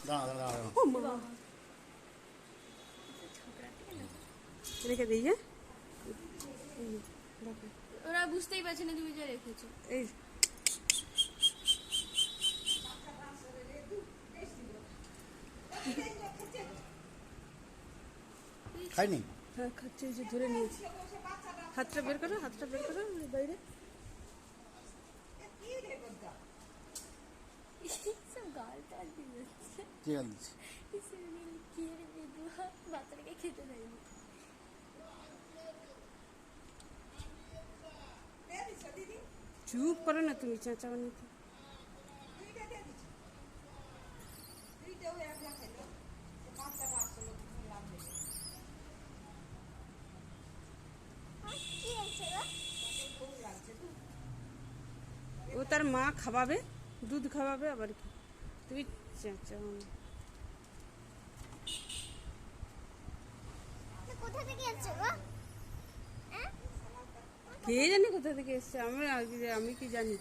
দাঁড়া দাঁড়া দাঁড়া। ও মা, রেখে দিই। হ্যাঁ, দেখো ওরা বুঝতেই পারছে না তুমি যা রেখেছো। এই খাইনি। হ্যাঁ খাচ্ছে, এই যে ধরে নিয়েছি। হাতটা বের করো, হাতটা বের করো বাইরে। সব গালটা দিয়ে যাচ্ছে। কি গাল দিচ্ছি? কি রে বিধবা, বাচ্চাটাকে খেতে দেয়নি। চুপ করো না তুমি, চেঁচামেচি। ও তার মা খাওয়াবে, দুধ খাওয়াবে, আবার কি তুমি চেঁচাও না। কোথা থেকে এসছো গো? কে জানে কোথা থেকে এসছে, আমি কি জানি।